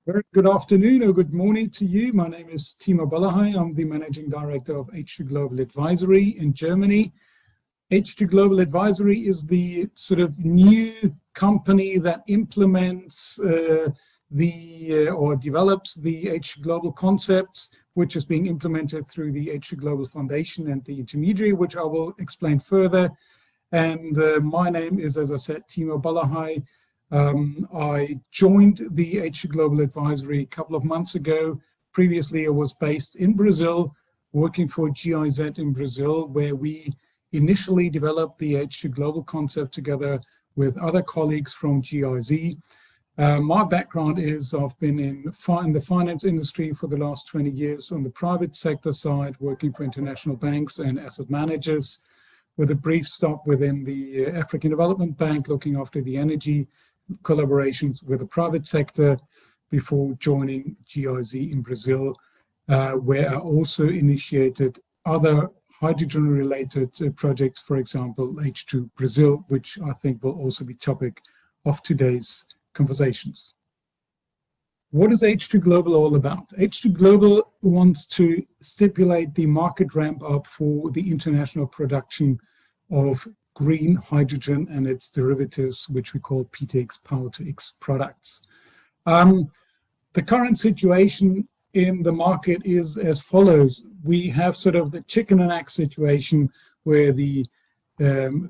Very good afternoon or good morning to you. My name is Tymo Bollerhey. I'm the Managing Director of H2 Global Advisory in Germany. H2 Global Advisory is the sort of new company that implements or develops the H2 Global concepts, which is being implemented through the H2 Global Foundation and the intermediary, which I will explain further. And my name is, as I said, Tymo Bollerhey. I joined the H2 Global Advisory a couple of months ago. Previously, I was based in Brazil, working for GIZ in Brazil, where we initially developed the H2 Global concept together with other colleagues from GIZ. My background is I've been in the finance industry for the last 20 years on the private sector side, working for international banks and asset managers, with a brief stop within the African Development Bank, looking after the energy collaborations with the private sector before joining GIZ in Brazil, where I also initiated other hydrogen-related projects, for example, H2 Brazil, which I think will also be topic of today's conversations. What is H2 Global all about? H2 Global wants to stipulate the market ramp up for the international production of green hydrogen and its derivatives, which we call PTX, Power-to-X products. The current situation in the market is as follows. We have sort of the chicken and egg situation where the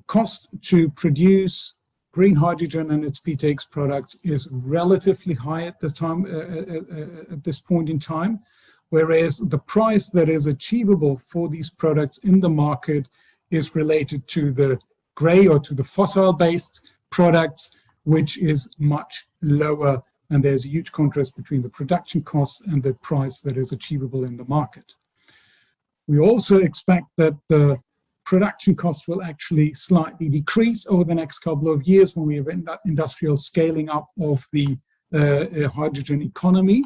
cost to produce green hydrogen and its PTX products is relatively high at the time, at this point in time, whereas the price that is achievable for these products in the market is related to the gray or to the fossil-based products, which is much lower, and there's a huge contrast between the production costs and the price that is achievable in the market. We also expect that the production costs will actually slightly decrease over the next couple of years when we have industrial scaling up of the hydrogen economy.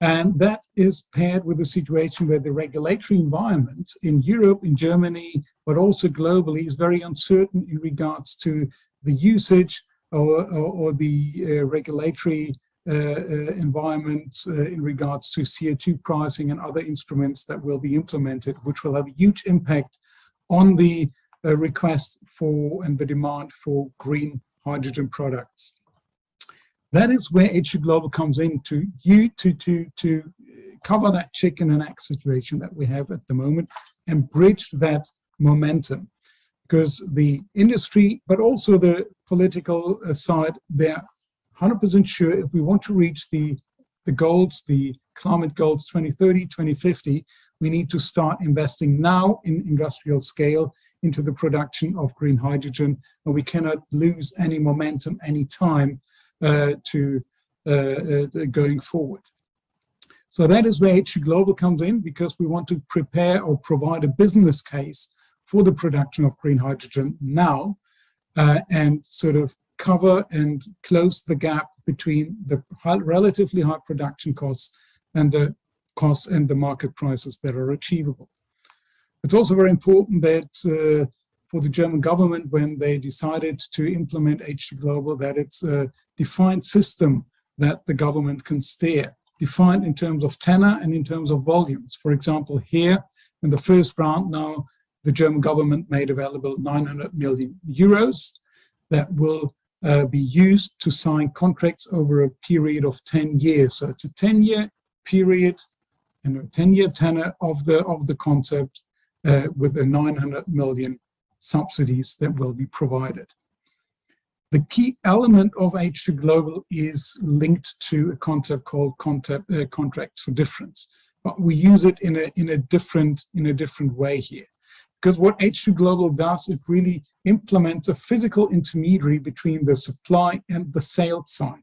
And that is paired with a situation where the regulatory environment in Europe, in Germany, but also globally is very uncertain in regards to the usage or the regulatory environment in regards to CO2 pricing and other instruments that will be implemented, which will have a huge impact on the request for and the demand for green hydrogen products. That is where H2 Global comes in to cover that chicken and egg situation that we have at the moment and bridge that momentum. Because the industry, but also the political side, they're 100% sure if we want to reach the goals, the climate goals 2030, 2050, we need to start investing now in industrial scale into the production of green hydrogen, and we cannot lose any momentum, any time going forward. So that is where H2 Global comes in, because we want to prepare or provide a business case for the production of green hydrogen now and sort of cover and close the gap between the relatively high production costs and the costs and the market prices that are achievable. It's also very important that for the German government, when they decided to implement H2 Global, that it's a defined system that the government can steer, defined in terms of tenor and in terms of volumes. For example, here in the first round now, the German government made available 900 million euros that will be used to sign contracts over a period of 10 years. So it's a 10-year period and a 10-year tenor of the concept with a 900 million subsidies that will be provided. The key element of H2 Global is linked to a concept called contracts for difference, but we use it in a different way here. Because what H2 Global does, it really implements a physical intermediary between the supply and the sales side.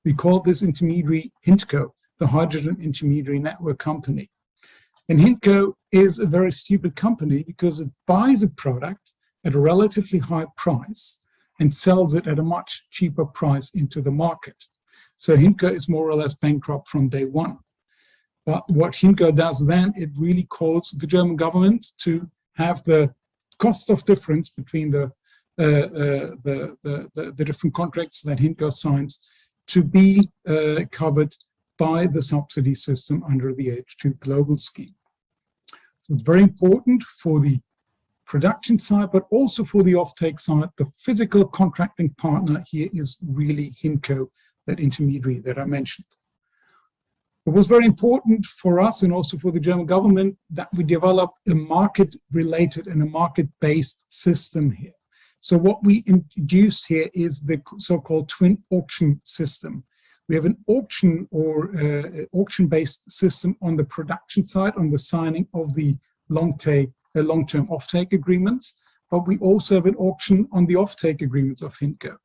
We call this intermediary HINTCO, the Hydrogen Intermediary Network Company. And HINTCO is a very stupid company because it buys a product at a relatively high price and sells it at a much cheaper price into the market. So HINTCO is more or less bankrupt from day one. But what HINTCO does then, it really calls the German government to have the cost of difference between the different contracts that HINTCO signs to be covered by the subsidy system under the H2 Global scheme. So it's very important for the production side, but also for the offtake side. The physical contracting partner here is really HINCO, that intermediary that I mentioned. It was very important for us and also for the German government that we develop a market-related and a market-based system here. So what we introduced here is the so-called twin auction system. We have an auction or auction-based system on the production side, on the signing of the long-term offtake agreements, but we also have an auction on the offtake agreements of HINCO,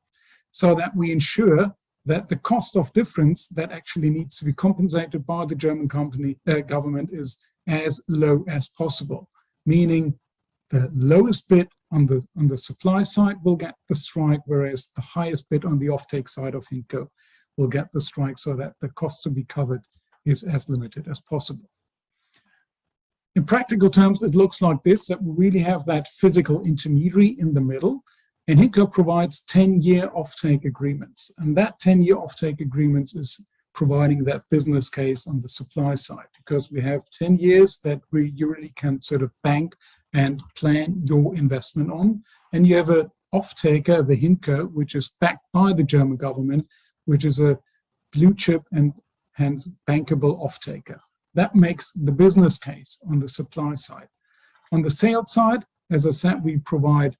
so that we ensure that the cost of difference that actually needs to be compensated by the German government is as low as possible, meaning the lowest bid on the supply side will get the strike, whereas the highest bid on the offtake side of HINCO will get the strike, so that the cost to be covered is as limited as possible. In practical terms, it looks like this, that we really have that physical intermediary in the middle, and HINCO provides 10-year offtake agreements. And that 10-year offtake agreements is providing that business case on the supply side, because we have 10 years that you really can sort of bank and plan your investment on. And you have an off-taker, the HINCO, which is backed by the German government, which is a blue chip and hence bankable off-taker. That makes the business case on the supply side. On the sales side, as I said, we provide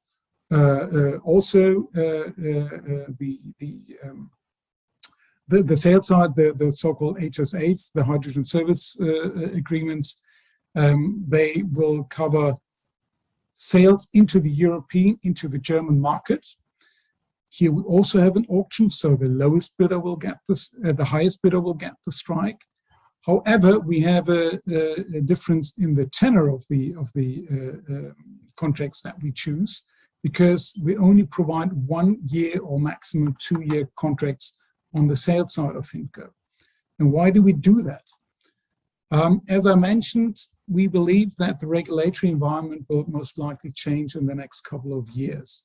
also the sales side, the so-called HSAs, the hydrogen service agreements. They will cover sales into the German market. Here we also have an auction, so the lowest bidder will get this, the highest bidder will get the strike. However, we have a difference in the tenor of the contracts that we choose, because we only provide 1 year or maximum 2-year contracts on the sales side of HINCO. And why do we do that? As I mentioned, we believe that the regulatory environment will most likely change in the next couple of years.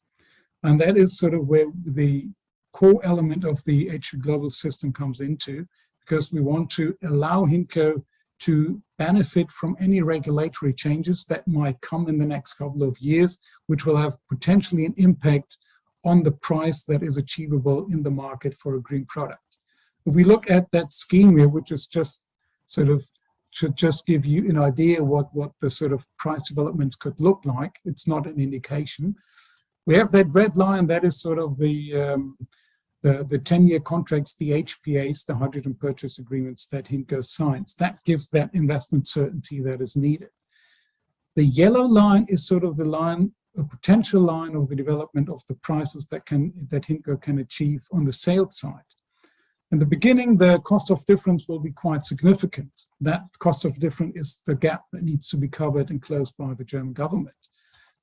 And that is sort of where the core element of the H2 Global system comes into, because we want to allow HINCO to benefit from any regulatory changes that might come in the next couple of years, which will have potentially an impact on the price that is achievable in the market for a green product. If we look at that scheme here, which is just sort of should just give you an idea what the sort of price developments could look like. It's not an indication. We have that red line, that is sort of the 10-year contracts, the HPAs, the hydrogen purchase agreements that HINCO signs. That gives that investment certainty that is needed. The yellow line is sort of the line, a potential line of the development of the prices that HINCO can achieve on the sales side. In the beginning, the cost of difference will be quite significant. That cost of difference is the gap that needs to be covered and closed by the German government.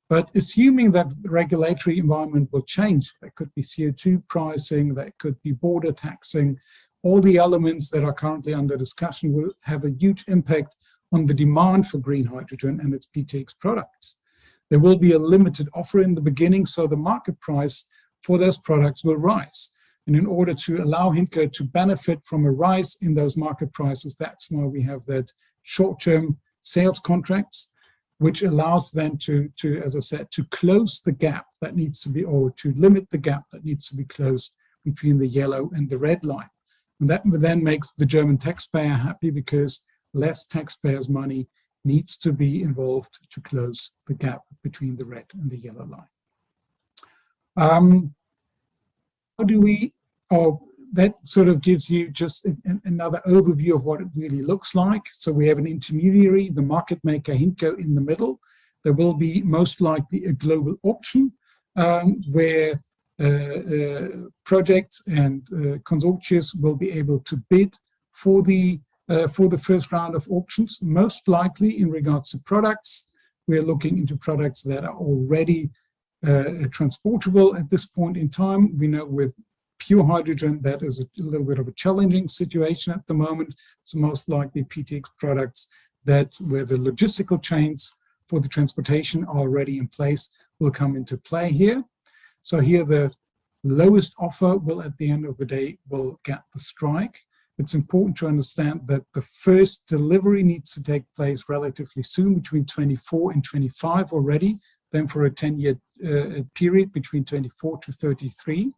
But assuming that the regulatory environment will change, there could be CO2 pricing, there could be border taxing, all the elements that are currently under discussion will have a huge impact on the demand for green hydrogen and its PTX products. There will be a limited offer in the beginning, so the market price for those products will rise. And in order to allow HINCO to benefit from a rise in those market prices, that's why we have that short-term sales contracts, which allows them to, as I said, to close the gap that needs to be, or to limit the gap that needs to be closed between the yellow and the red line. And that then makes the German taxpayer happy, because less taxpayers' money needs to be involved to close the gap between the red and the yellow line. How do we, that sort of gives you just another overview of what it really looks like. So we have an intermediary, the market maker HINCO in the middle. There will be most likely a global auction where projects and consortia will be able to bid for the first round of auctions. Most likely in regards to products, we're looking into products that are already transportable at this point in time. We know with pure hydrogen that is a little bit of a challenging situation at the moment. So most likely PTX products that where the logistical chains for the transportation are already in place will come into play here. So here the lowest offer will at the end of the day will get the strike. it's important to understand that the first delivery needs to take place relatively soon, between 24 and 25 already, then for a 10-year period between 24 to 33.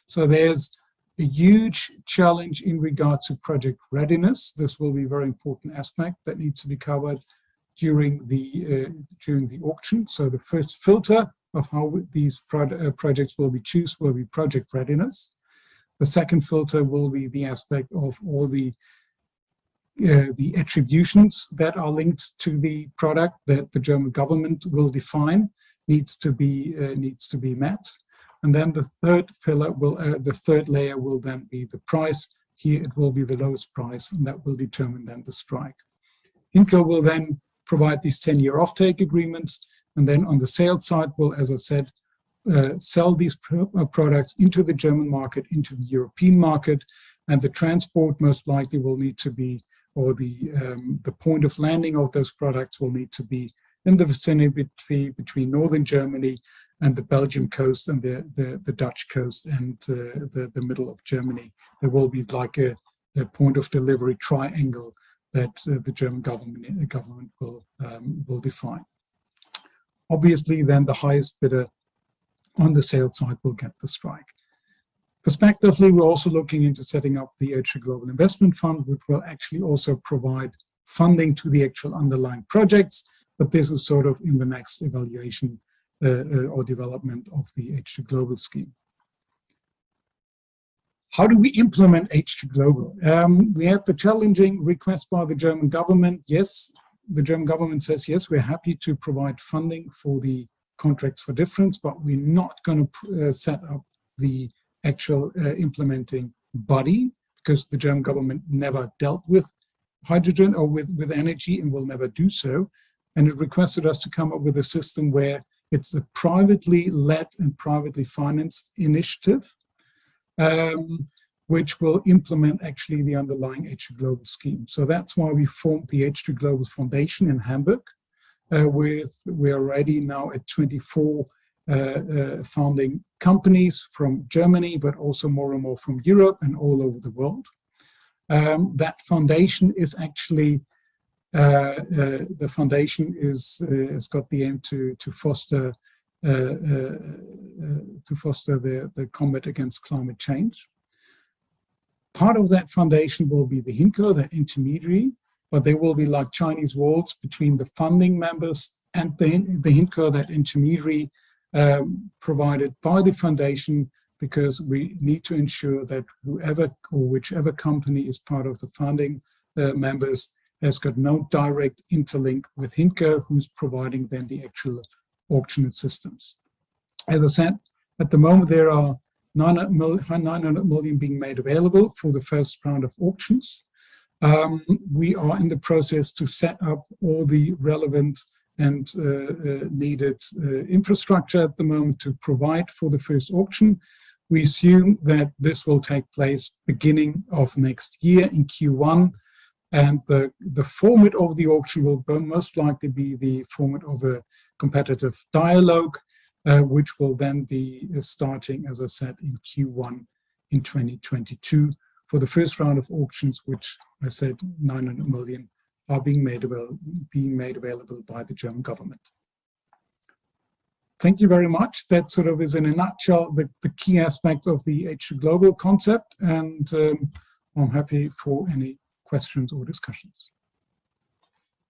So there's a huge challenge in regard to project readiness. This will be a very important aspect that needs to be covered during the auction. So the first filter of how these projects will be chosen will be project readiness. The second filter will be the aspect of all the attributions that are linked to the product that the German government will define needs to be met. And then the third pillar the third layer will then be the price. Here it will be the lowest price, and that will determine then the strike. Hinco will then provide these 10-year offtake agreements, and then on the sales side will, as I said, sell these products into the German market, into the European market, and the transport most likely will need to be, or the point of landing of those products will need to be in the vicinity between northern Germany and the Belgian coast and the Dutch coast and the middle of Germany. There will be like a point of delivery triangle that the German government will define. Obviously, then the highest bidder on the sales side will get the strike. Prospectively, we're also looking into setting up the HG Global Investment Fund, which will actually also provide funding to the actual underlying projects, but this is sort of in the next evaluation or development of the HG Global scheme. How do we implement HG Global? We had the challenging request by the German government. Yes, the German government says, yes, we're happy to provide funding for the contracts for difference, but we're not going to set up the actual implementing body, because the German government never dealt with hydrogen or with energy and will never do so. And it requested us to come up with a system where it's a privately led and privately financed initiative, which will implement actually the underlying HG Global scheme. So that's why we formed the HG Global Foundation in Hamburg. We're already now at 24 founding companies from Germany, but also more and more from Europe and all over the world. That foundation is actually, the foundation has got the aim to foster the combat against climate change. Part of that foundation will be the Hinco, the intermediary, but there will be like Chinese walls between the funding members and the Hinco, that intermediary provided by the foundation, because we need to ensure that whoever or whichever company is part of the founding members has got no direct interlink with Hinco, who's providing then the actual auction systems. As I said, at the moment there are 900 million being made available for the first round of auctions. We are in the process to set up all the relevant and needed infrastructure at the moment to provide for the first auction. We assume that this will take place beginning of next year in Q1, and the format of the auction will most likely be the format of a competitive dialogue, which will then be starting, as I said, in Q1 in 2022 for the first round of auctions, which I said 900 million are being made available by the German government. Thank you very much. That sort of is in a nutshell the key aspects of the HG Global concept, and I'm happy for any questions or discussions.